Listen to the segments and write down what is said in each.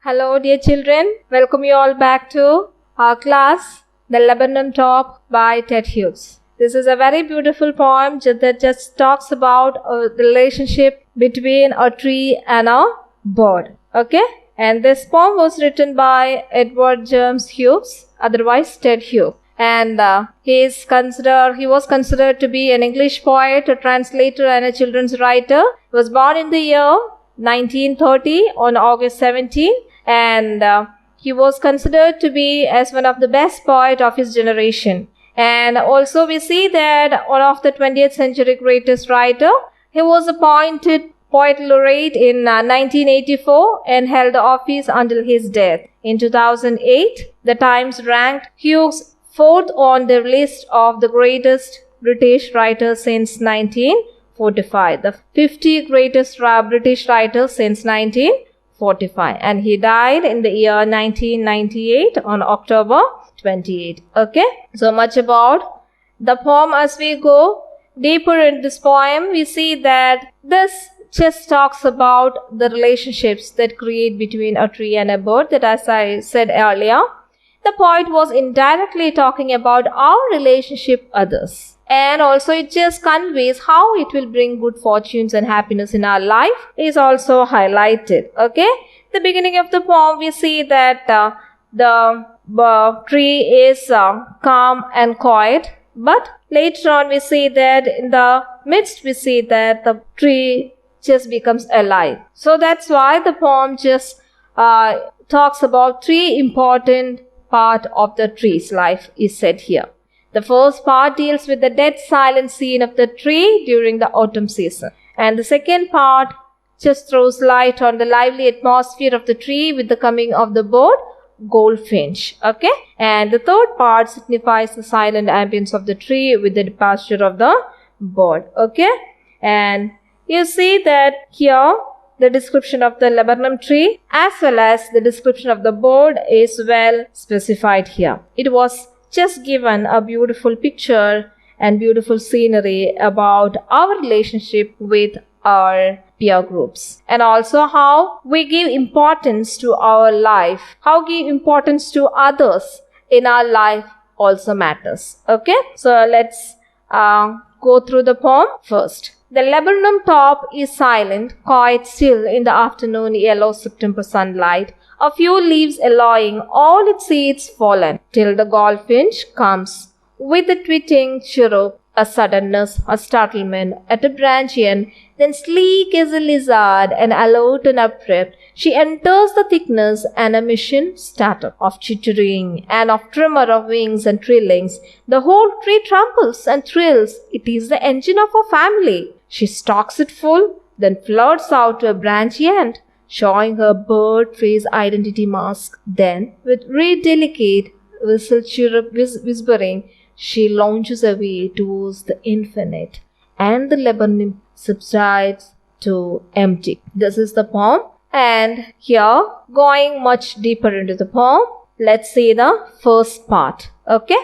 Hello, dear children. Welcome you all back to our class, The Laburnum Top by Ted Hughes. This is a very beautiful poem that just talks about the relationship between a tree and a bird. Okay? And this poem was written by Edward James Hughes, otherwise Ted Hughes. And he was considered to be an English poet, a translator, and a children's writer. He was born in the year 1930 on August 17, and he was considered to be as one of the best poet of his generation. And also we see that one of the 20th century greatest writer. He was appointed poet laureate in 1984 and held the office until his death. In 2008, the Times ranked Hughes fourth on the list of the greatest British writers since 1945. The 50 greatest British writers since 1945. And he died in the year 1998 on October 28. Okay, so much about the poem. As we go deeper in this poem, we see that this just talks about the relationships that create between a tree and a bird, that as I said earlier, the poet was indirectly talking about our relationship with others. And also it just conveys how it will bring good fortunes and happiness in our life is also highlighted. Okay, the beginning of the poem we see that the tree is calm and quiet, but later on we see that in the midst we see that the tree just becomes alive. So that's why the poem just talks about three important part of the tree's life is said here. The first part deals with the dead silent scene of the tree during the autumn season. And the second part just throws light on the lively atmosphere of the tree with the coming of the bird goldfinch. Okay. And the third part signifies the silent ambience of the tree with the departure of the bird. Okay. And you see that here the description of the laburnum tree as well as the description of the bird is well specified here. It was just given a beautiful picture and beautiful scenery about our relationship with our peer groups, and also how we give importance to our life, how give importance to others in our life also matters. Okay, so let's go through the poem first. The laburnum top is silent, quite still in the afternoon yellow September sunlight. A few leaves alloying, all its seeds fallen, till the goldfinch comes with a twitting chirrup, a suddenness, a startlement at a branch end. Then sleek as a lizard and alert and upright, she enters the thickness, and a mission startup of chittering and of tremor of wings and trillings. The whole tree trembles and thrills. It is the engine of a family. She stalks it full, then flirts out to a branch end, showing her bird tree's identity mask. Then, with very delicate whistle chirrup whispering, she launches away towards the infinite, and the laburnum subsides to empty. This is the poem. And here, going much deeper into the poem, let's see the first part. Okay?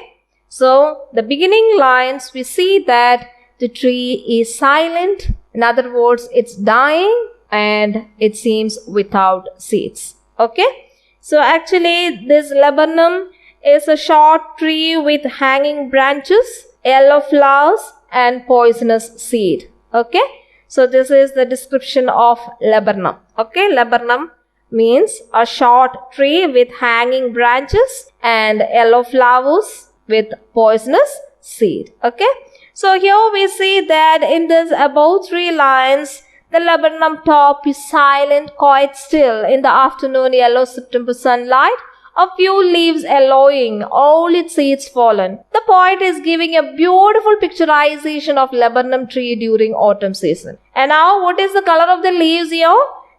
So, the beginning lines, we see that the tree is silent. In other words, it's dying and it seems without seeds. Okay? So, actually, this laburnum is a short tree with hanging branches, yellow flowers, and poisonous seed. Okay? So this is the description of laburnum. Okay? Laburnum means a short tree with hanging branches and yellow flowers with poisonous seed. Okay? So here we see that in this above three lines, the laburnum top is silent, quite still in the afternoon yellow September sunlight. A few leaves alloying, all its seeds fallen. The poet is giving a beautiful picturization of laburnum tree during autumn season. And now what is the color of the leaves here?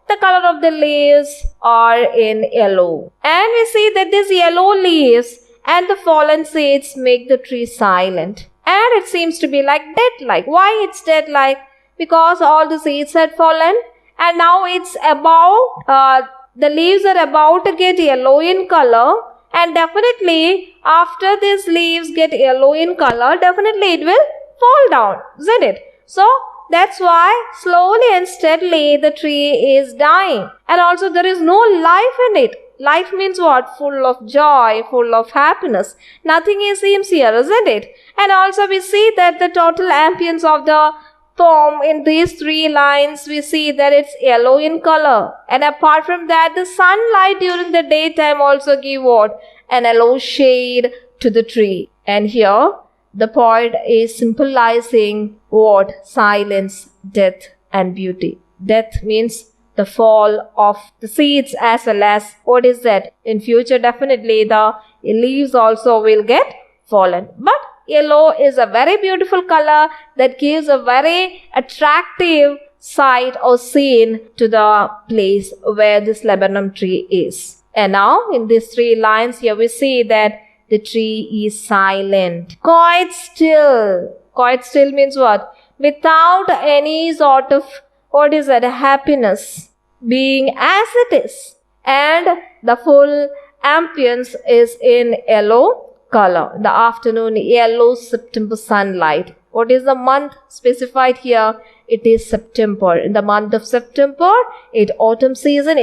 The color of the leaves are in yellow. And we see that these yellow leaves and the fallen seeds make the tree silent. And it seems to be like dead-like. Why it's dead-like? Because all the seeds had fallen and now it's about the leaves are about to get yellow in color, and definitely after these leaves get yellow in color, definitely it will fall down, isn't it? So that's why slowly and steadily the tree is dying. And also there is no life in it. Life means what? Full of joy, full of happiness. Nothing seems here, isn't it? And also we see that the total ambience of the poem in these 3 lines, we see that it's yellow in color. And apart from that, the sunlight during the daytime also give what? An yellow shade to the tree. And here, the poet is symbolizing what? Silence, death and beauty. Death means the fall of the seeds as well as what is that? In future definitely the leaves also will get fallen. But yellow is a very beautiful color that gives a very attractive sight or scene to the place where this laburnum tree is. And now in these 3 lines here we see that the tree is silent, quite still. Quite still means what? Without any sort of, what is that? Happiness, being as it is. And the full ambience is in yellow color. The afternoon yellow September sunlight. What is the month specified here? It is September. In the month of September, it's autumn season.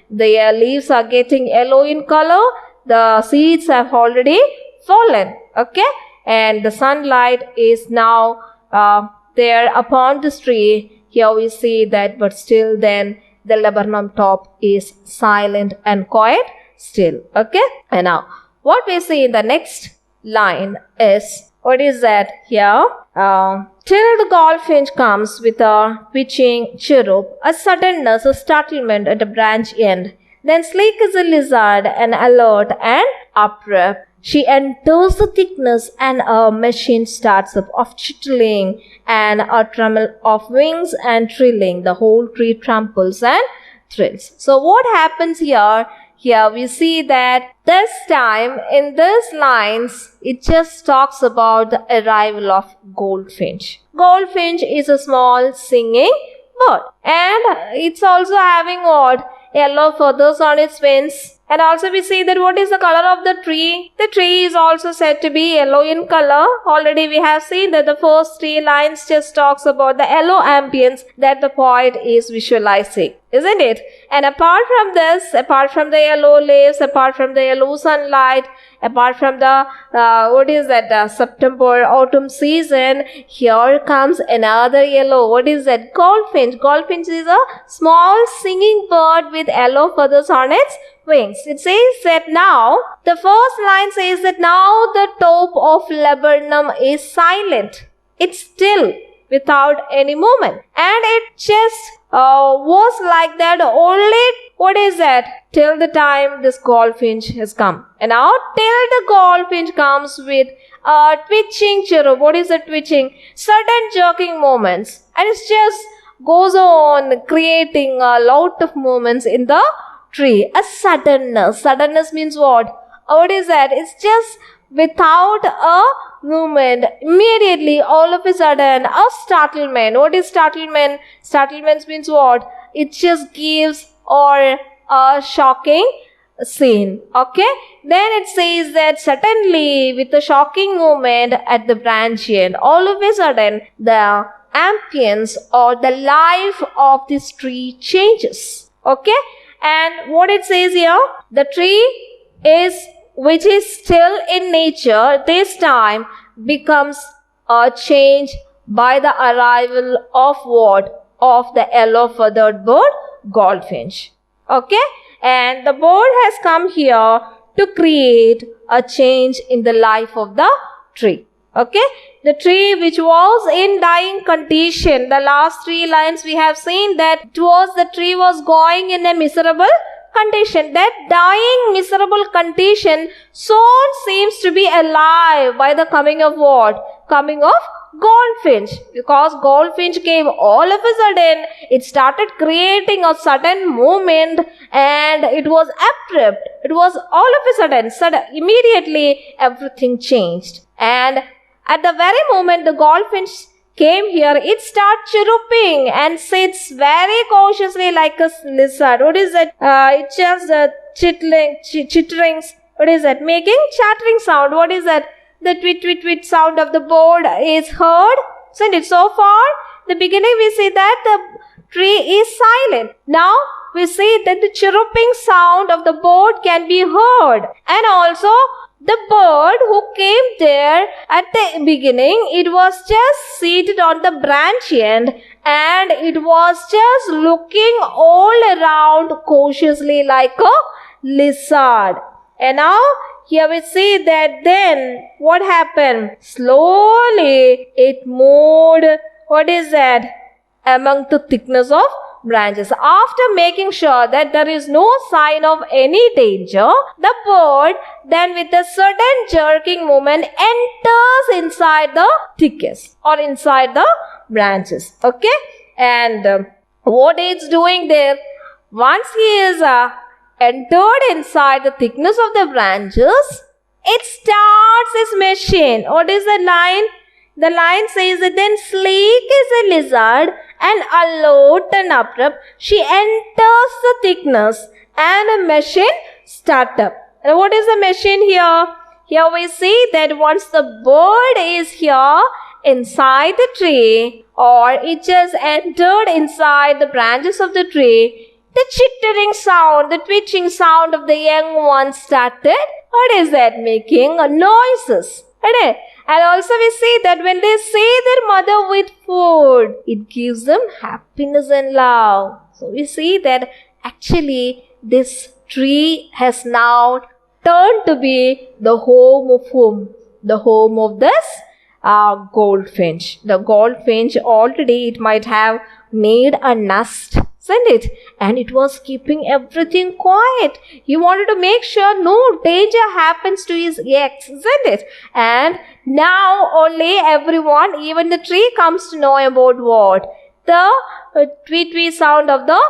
The leaves are getting yellow in color. The seeds have already fallen. Okay? And the sunlight is now there upon this tree. Here we see that, but still then the laburnum top is silent and quite still. Okay? And now, what we see in the next line is, what is that here? Till the goldfinch comes with a twitching chirrup, a suddenness, a startlement at the branch end. Then sleek is a lizard, and alert and abrupt. She enters the thickness, and a machine starts up of chittering, and a tremble of wings and trilling. The whole tree tramples and thrills. So what happens here? Here we see that this time in these lines, it just talks about the arrival of goldfinch. Goldfinch is a small singing bird, and it's also having what? Yellow feathers on its wings. And also we see that what is the color of the tree? The tree is also said to be yellow in color. Already we have seen that the first 3 lines just talks about the yellow ambience that the poet is visualizing, isn't it? And apart from this, apart from the yellow leaves, apart from the yellow sunlight, apart from the September autumn season, here comes another yellow. What is that? Goldfinch. Goldfinch is a small singing bird with yellow feathers on its wings. It says that now, the first line says that now the top of laburnum is silent. It's still, without any movement. And it just was like that only, what is that? Till the time this goldfinch has come. And now till the goldfinch comes with a twitching chirrup. What is the twitching? Sudden jerking movements. And it just goes on creating a lot of movements in the tree. A suddenness. Suddenness means what? What is that? It's just without a movement. Immediately, all of a sudden, a startlement. What is startlement? Startlement means what? It just gives or a shocking scene. Okay? Then it says that suddenly, with a shocking movement at the branch end, all of a sudden, the ambience or the life of this tree changes. Okay? And what it says here, the tree which is still in nature, this time becomes a change by the arrival of what? Of the yellow feathered bird, goldfinch. Okay? And the bird has come here to create a change in the life of the tree. Okay? The tree which was in dying condition, the last 3 lines we have seen that the tree was going in a miserable condition. That dying miserable condition soon seems to be alive by the coming of what? Coming of goldfinch. Because goldfinch came all of a sudden, it started creating a sudden movement and it was abrupt. It was all of a sudden, immediately everything changed. And at the very moment the goldfinch came here, it starts chirruping and sits very cautiously like a lizard. What is that? It just chittering. What is that? Making chattering sound. What is that? The tweet, tweet, tweet sound of the bird is heard Isn't it? So far, the beginning we see that the tree is silent. Now we see that the chirruping sound of the bird can be heard. And also the bird who came there at the beginning, it was just seated on the branch end and it was just looking all around cautiously like a lizard. And now here we see that then what happened? Slowly it moved. What is that? Among the thickness of branches. After making sure that there is no sign of any danger, the bird then with a sudden jerking movement enters inside the thickest or inside the branches. Okay? And what it's doing there? Once he is entered inside the thickness of the branches, it starts its machine. What is the line? The line says that then sleek is a lizard and alert and abrupt. She enters the thickness and a machine start up. And what is the machine here? Here we see that once the bird is here inside the tree or it just entered inside the branches of the tree, the chittering sound, the twitching sound of the young one started. What is that? Making noises. Right? And also we see that when they see their mother with food, it gives them happiness and love. So we see that actually this tree has now turned to be the home of whom? The home of this goldfinch. The goldfinch already it might have made a nest, isn't it? And it was keeping everything quiet. He wanted to make sure no danger happens to his eggs, isn't it? And now only everyone, even the tree comes to know about what? The tweet sound of the,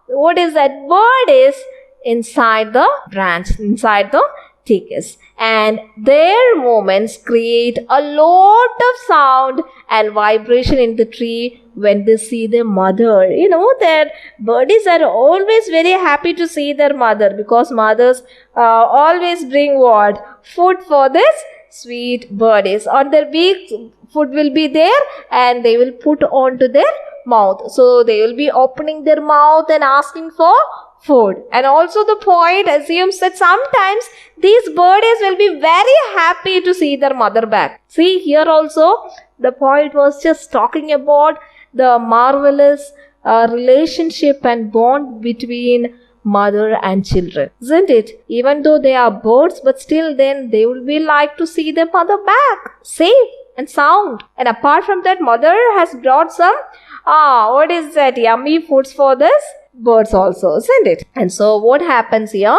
what is that? Bird is inside the branch, inside the thickest. And their movements create a lot of sound and vibration in the tree when they see their mother. You know that birdies are always very happy to see their mother because mothers always bring what? Food for this sweet birdies. On their beak, food will be there and they will put onto their mouth. So they will be opening their mouth and asking for food. And also the poet assumes that sometimes these birdies will be very happy to see their mother back. See, here also the poet was just talking about the marvelous relationship and bond between mother and children, isn't it? Even though they are birds, but still then they will be like to see their mother back, safe and sound. And apart from that, mother has brought some what is that? Yummy foods for this birds also, isn't it? And so what happens here?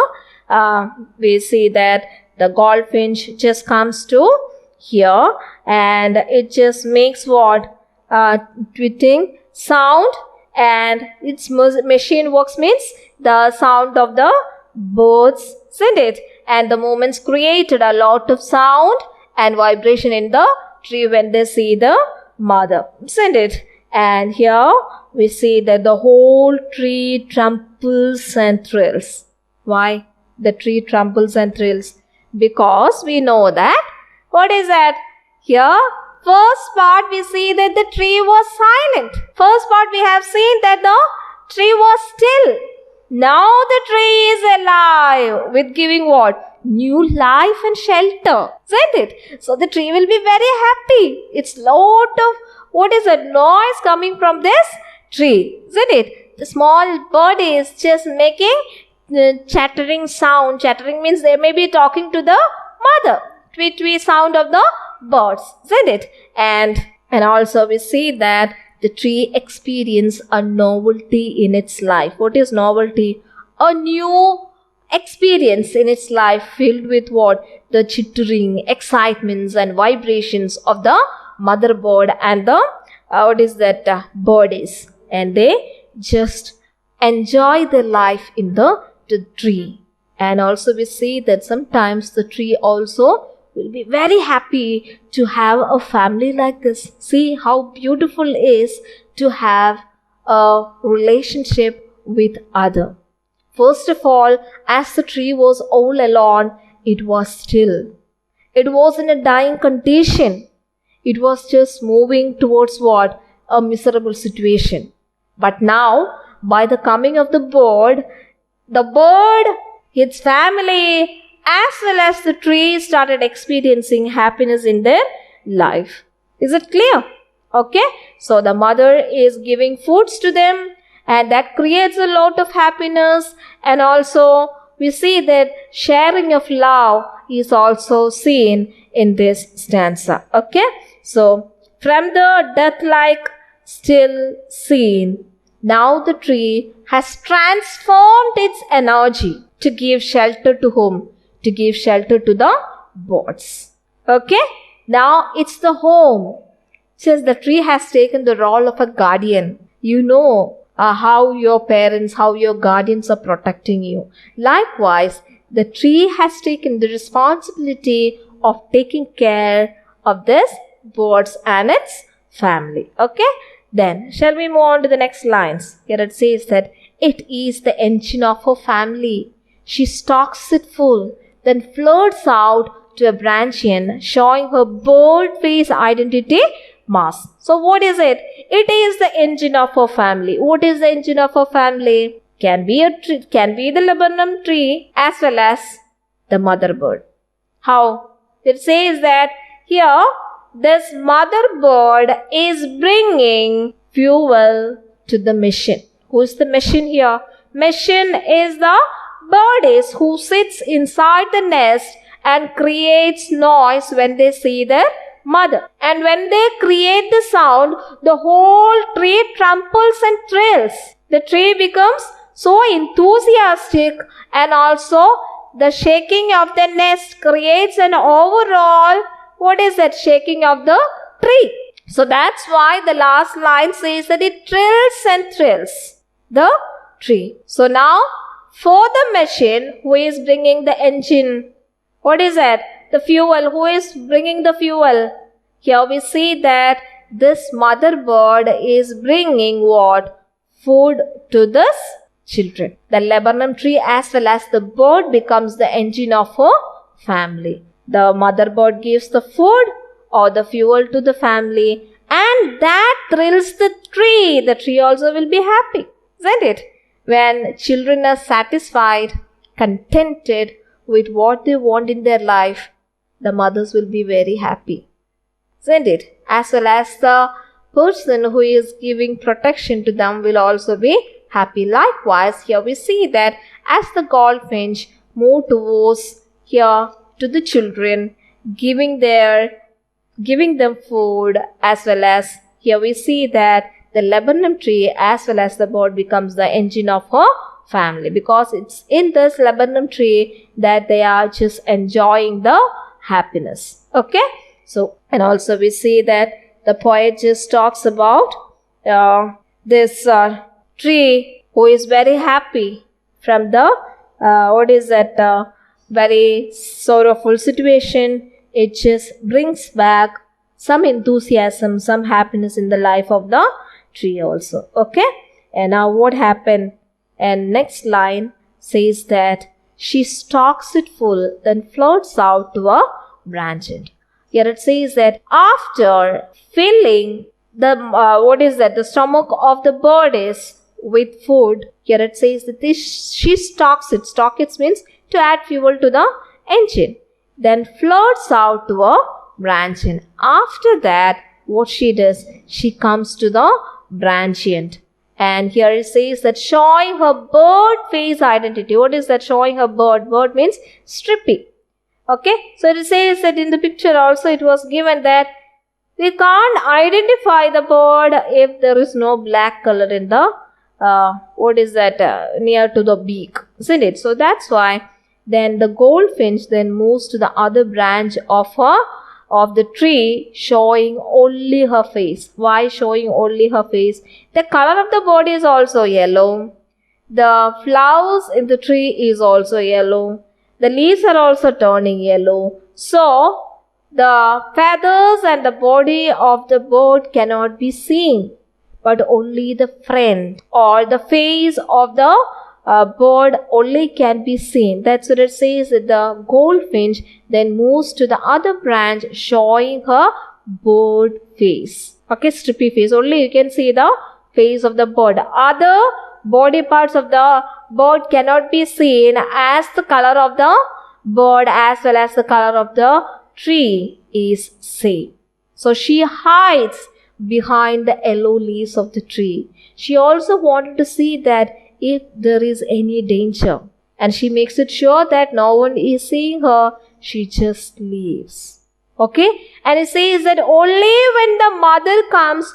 We see that the goldfinch just comes to here and it just makes what? Tweeting sound, and its machine works means the sound of the birds, isn't it? And the movements created a lot of sound and vibration in the tree when they see the mother, isn't it? And here we see that the whole tree trembles and thrills. Why the tree trembles and thrills? Because we know that, what is that? Here, first part we see that the tree was silent. First part we have seen that the tree was still. Now the tree is alive with giving what? New life and shelter, isn't it? So the tree will be very happy. It's lot of, what is that noise coming from this tree, isn't it? The small bird is just making chattering sound. Chattering means they may be talking to the mother. Tweet tweet sound of the birds, isn't it? And also we see that the tree experience a novelty in its life. What is novelty? A new experience in its life filled with what? The chittering, excitements and vibrations of the mother bird and the birdies. And they just enjoy their life in the tree. And also we see that sometimes the tree also will be very happy to have a family like this. See how beautiful it is to have a relationship with other. First of all, as the tree was all alone, it was still. It was in a dying condition. it was just moving towards what? A miserable situation. But now, by the coming of the bird, its family, as well as the tree started experiencing happiness in their life. Is it clear? Okay. So the mother is giving foods to them, and that creates a lot of happiness. And also we see that sharing of love is also seen in this stanza. Okay. So from the death-like still scene, now the tree has transformed its energy to give shelter to whom? To give shelter to the birds. Okay. Now it's the home. Since the tree has taken the role of a guardian, you know how your parents, how your guardians are protecting you. Likewise, the tree has taken the responsibility of taking care of this birds and its family. Okay? Then, shall we move on to the next lines? Here it says that it is the engine of her family. She stocks it full, then flirts out to a branch end, showing her bird-face identity mask. So what is it? It is the engine of her family. What is the engine of her family? Can be a tree, can be the laburnum tree as well as the mother bird. How? It says that here this mother bird is bringing fuel to the machine. Who is the machine here? Machine is the bird who sits inside the nest and creates noise when they see their mother. And when they create the sound, the whole tree tramples and thrills. The tree becomes so enthusiastic, and also the shaking of the nest creates an overall, what is that? Shaking of the tree. So that's why the last line says that it trills and thrills the tree. So now for the machine, who is bringing the engine? What is that? The fuel. Who is bringing the fuel? Here we see that this mother bird is bringing what? Food to this children. The laburnum tree as well as the bird becomes the engine of her family. The mother bird gives the food or the fuel to the family, and that thrills the tree. The tree also will be happy, isn't it? When children are satisfied, contented with what they want in their life, the mothers will be very happy, isn't it? As well as the person who is giving protection to them will also be happy. Likewise, here we see that as the goldfinch move towards here to the children, giving them food, as well as here we see that the laburnum tree as well as the bird becomes the engine of her family, because it's in this laburnum tree that they are just enjoying the happiness. Okay. So, and also we see that the poet just talks about this tree who is very happy from the very sorrowful situation. It just brings back some enthusiasm, some happiness in the life of the tree also. Okay. And now what happened? And next line says that she stalks it full, then floats out to a branch end. Here it says that after filling the stomach of the bird is with food, here it says that she stalks it. Stalk it means to add fuel to the engine. Then floats out to a branch end. After that, what she does, she comes to the branch end. And here it says that showing her bird face identity. What is that? Showing her bird. Bird means stripping. Okay. So it says that in the picture also it was given that we can't identify the bird if there is no black color in the near to the beak, isn't it? So that's why then the goldfinch then moves to the other branch of the tree, showing only her face. Why showing only her face? The color of the bird is also yellow. The flowers in the tree is also yellow. The leaves are also turning yellow. So the feathers and the body of the bird cannot be seen, but only the front or the face of the bird only can be seen. That's what it says, that the goldfinch then moves to the other branch, showing her bird face. Okay, stripy face. Only you can see the face of the bird. Other body parts of the bird cannot be seen as the color of the bird as well as the color of the tree is same. So she hides behind the yellow leaves of the tree. She also wanted to see that if there is any danger, and she makes it sure that no one is seeing her. She just leaves. Okay, and it says that only when the mother comes,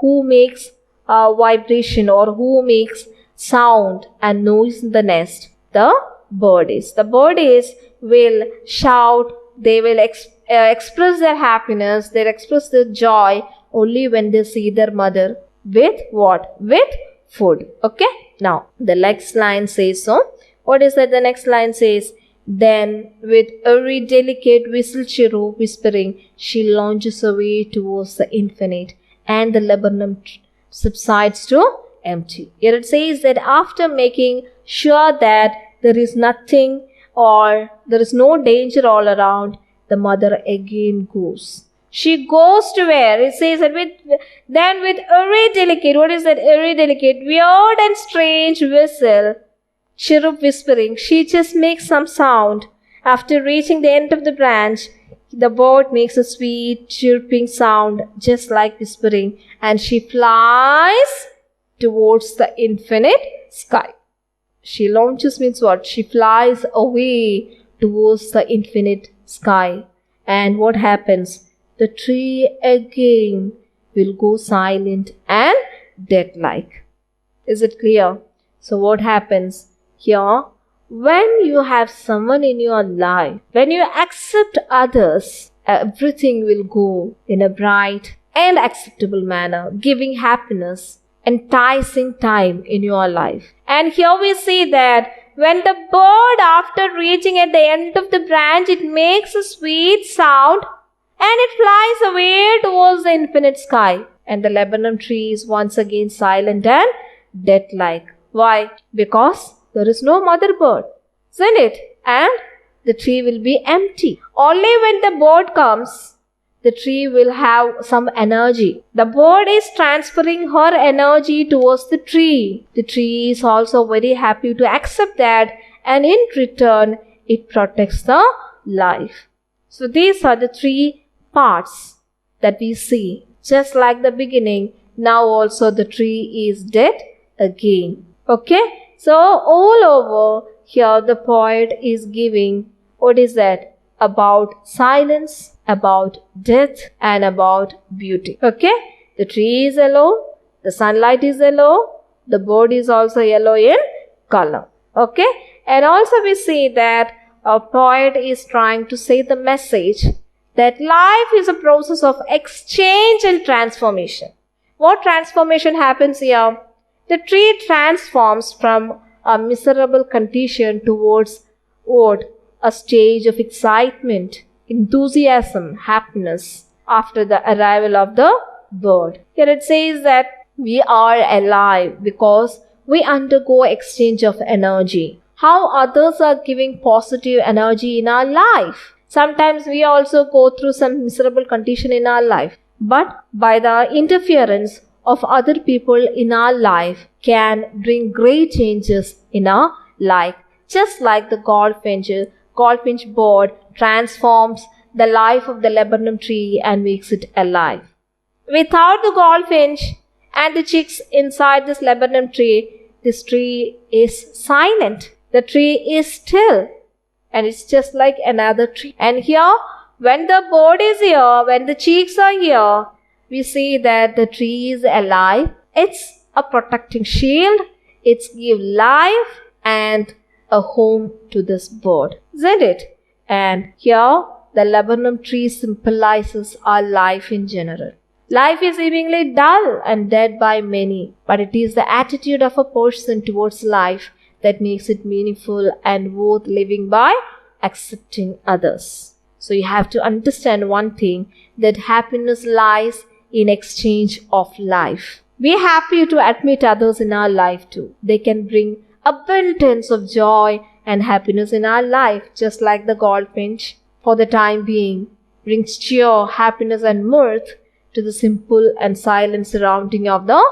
who makes a vibration or who makes sound and noise in the nest, the birdies. The birdies will shout, they will express their happiness, they express their joy only when they see their mother with what? With food. Okay, now the next line says so. What is that the next line says? Then with every delicate whistle chirrup whispering, she launches away towards the infinite, and the laburnum subsides to empty. Here it says that after making sure that there is nothing or there is no danger all around, the mother again goes. She goes to where? It says that with every delicate, what is that? Every delicate, weird and strange whistle, chirrup whispering, she just makes some sound. After reaching the end of the branch, the bird makes a sweet chirping sound just like whispering, and she flies towards the infinite sky. She launches means what? She flies away towards the infinite sky. And what happens? The tree again will go silent and dead-like. Is it clear? So what happens? Here, when you have someone in your life, when you accept others, everything will go in a bright and acceptable manner, giving happiness, enticing time in your life. And here we see that when the bird, after reaching at the end of the branch, it makes a sweet sound and it flies away towards the infinite sky. And the laburnum tree is once again silent and death-like. Why? Because there is no mother bird, isn't it? And the tree will be empty. Only when the bird comes, the tree will have some energy. The bird is transferring her energy towards the tree. The tree is also very happy to accept that, and in return, it protects the life. So these are the three parts that we see. Just like the beginning, now also the tree is dead again. Okay? So all over here the poet is giving, what is that? About silence, about death, and about beauty. Okay? The tree is yellow, the sunlight is yellow, the bird is also yellow in color. Okay? And also we see that a poet is trying to say the message that life is a process of exchange and transformation. What transformation happens here? The tree transforms from a miserable condition towards what? A stage of excitement, enthusiasm, happiness after the arrival of the bird. Here it says that we are alive because we undergo exchange of energy. How others are giving positive energy in our life. Sometimes we also go through some miserable condition in our life. But by the interference of other people in our life can bring great changes in our life. Just like the goldfinch bird transforms the life of the laburnum tree and makes it alive. Without the goldfinch and the chicks inside this laburnum tree, this tree is silent. The tree is still. And it's just like another tree. And here, when the bird is here, when the chicks are here, we see that the tree is alive. It's a protecting shield. It's give life and a home to this bird, isn't it? And here, the laburnum tree symbolizes our life in general. Life is seemingly dull and dead by many, but it is the attitude of a person towards life that makes it meaningful and worth living by accepting others. So you have to understand one thing, that happiness lies in exchange of life. Be happy to admit others in our life too. They can bring abundance of joy and happiness in our life, just like the goldfinch. For the time being, brings cheer, happiness and mirth to the simple and silent surrounding of the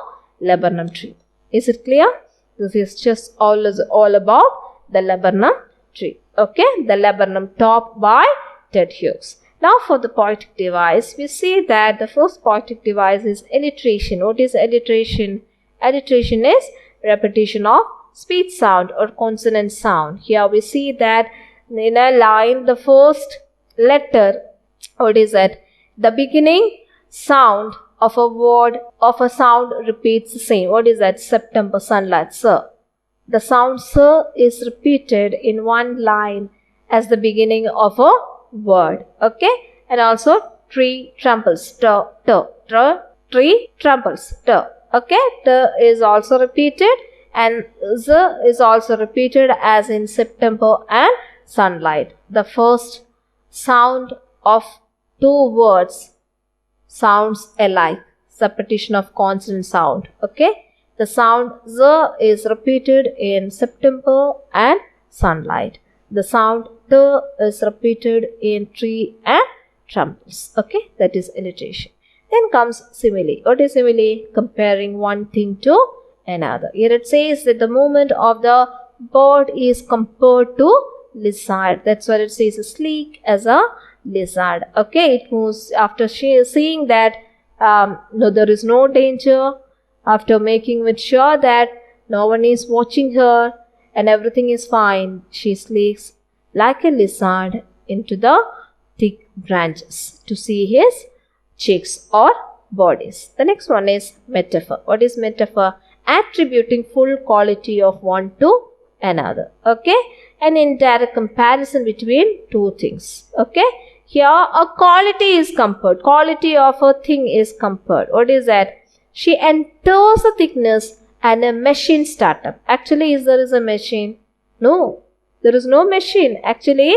laburnum tree. Is it clear? This is just all about the laburnum tree. Okay, the laburnum top by Ted Hughes. Now for the poetic device, we see that the first poetic device is alliteration. What is alliteration? Alliteration is repetition of speech sound or consonant sound. Here we see that in a line, the first letter, what is that? The beginning sound of a word of a sound repeats the same. What is that? September, sunlight, sir. The sound sir is repeated in one line as the beginning of a word. Okay, and also tree tramples, tree tramples, okay, t is also repeated and z is also repeated as in September and sunlight. The first sound of two words sounds alike, repetition of consonant sound. Okay, the sound z is repeated in September and sunlight. The sound t is repeated in tree and tramples. Okay, that is alliteration. Then comes simile. What is simile? Comparing one thing to another. Here it says that the movement of the bird is compared to lizard. That's what it says, sleek as a lizard. Okay, it moves after she is seeing that no, there is no danger, after making it sure that no one is watching her and everything is fine, she sleeks like a lizard into the thick branches to see his cheeks or bodies. The next one is metaphor. What is metaphor? Attributing full quality of one to another. Okay, an indirect comparison between two things. Okay, here a quality is compared. Quality of a thing is compared. What is that? She enters the thickness and a machine startup. Actually, there is a machine? No, there is no machine. Actually,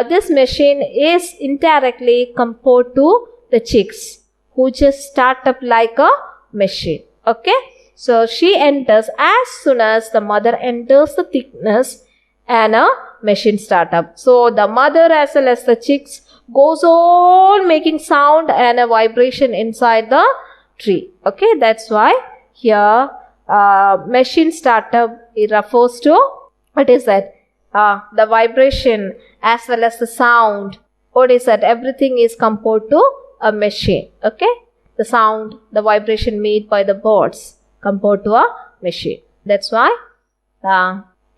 this machine is indirectly compared to the chicks who just start up like a machine. Okay, so she enters as soon as the mother enters the thickness and a machine startup. So the mother as well as the chicks goes on making sound and a vibration inside the tree. Okay, that's why here machine startup, it refers to what is that? The vibration as well as the sound. What is that? Everything is compared to a machine. Okay, the sound, the vibration made by the birds compared to a machine. That's why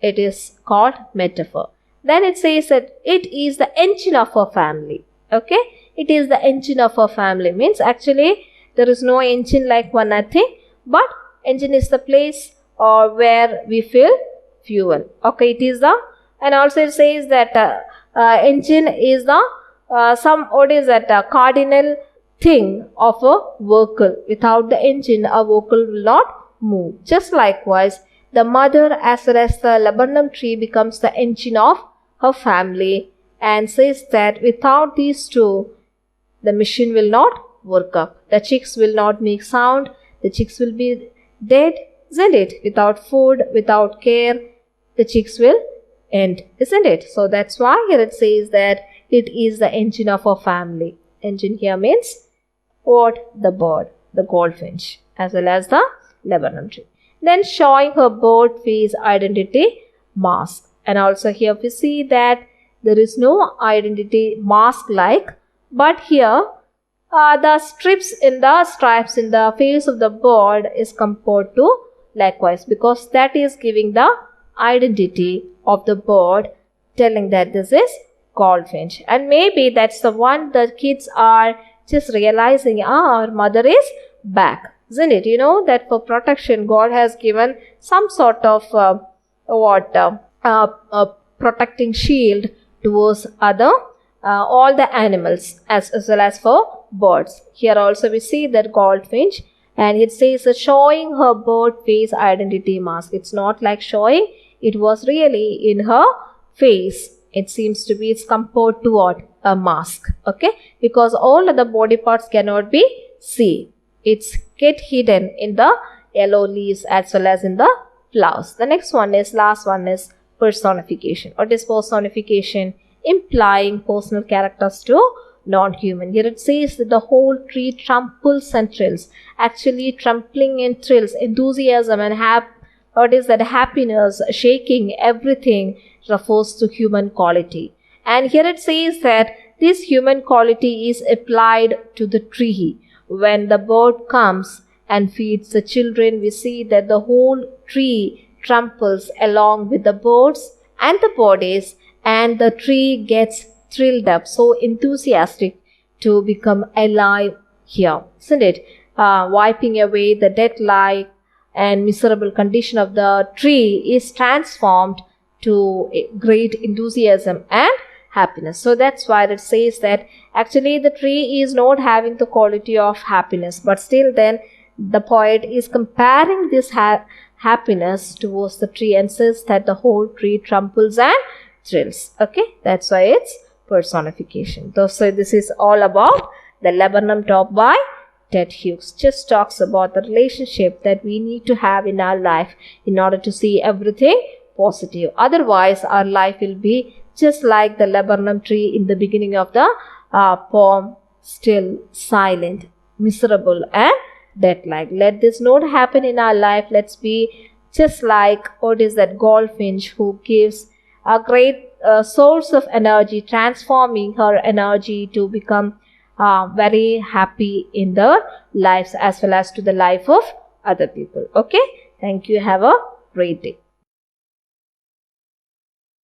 it is called metaphor. Then it says that it is the engine of a family. Okay, it is the engine of a family means actually there is no engine like one nothing, but engine is the place or where we fill fuel. Okay, it is the, and also it says that engine is the what is that cardinal thing of a vehicle. Without the engine, a vehicle will not move. Just likewise, the mother as well as the laburnum tree becomes the engine of her family, and says that without these two, the machine will not work up. The chicks will not make sound. The chicks will be dead, isn't it? Without food, without care, the chicks will end, isn't it? So that's why here it says that it is the engine of a family. Engine here means what? The bird, the goldfinch, as well as the laburnum tree. Then showing her bird face identity mask. And also here we see that there is no identity mask like, but here the stripes in the face of the bird is compared to likewise, because that is giving the identity of the bird, telling that this is goldfinch. And maybe that's the one the kids are just realizing, our mother is back, isn't it? You know that for protection God has given some sort of protecting shield towards other all the animals as well as for birds. Here also we see that goldfinch, and it says showing her bird face identity mask. It's not like showing, it was really in her face. It seems to be, it's compared to what? A mask. Okay, because all other body parts cannot be seen. It's get hidden in the yellow leaves as well as in the flowers. The next one is, last one is personification. What is personification? Implying personal characters to non-human. Here it says that the whole tree tramples and thrills. Actually, trampling and thrills, enthusiasm and what is that, happiness, shaking, everything refers to human quality. And here it says that this human quality is applied to the tree. When the bird comes and feeds the children, we see that the whole tree tramples along with the birds and the bodies, and the tree gets thrilled up, so enthusiastic to become alive here, isn't it? Wiping away the death-like and miserable condition of the tree is transformed to a great enthusiasm and happiness. So that's why it says that actually the tree is not having the quality of happiness, but still then the poet is comparing this happiness towards the tree and says that the whole tree tramples and thrills. Okay, that's why it's personification. So this is all about the laburnum top by Ted Hughes. Just talks about the relationship that we need to have in our life in order to see everything positive. Otherwise, our life will be just like the laburnum tree in the beginning of the poem, still, silent, miserable and death-like. Let this not happen in our life. Let's be just like, what is that, goldfinch who gives a great source of energy, transforming her energy to become very happy in their lives as well as to the life of other people. Okay, thank you. Have a great day.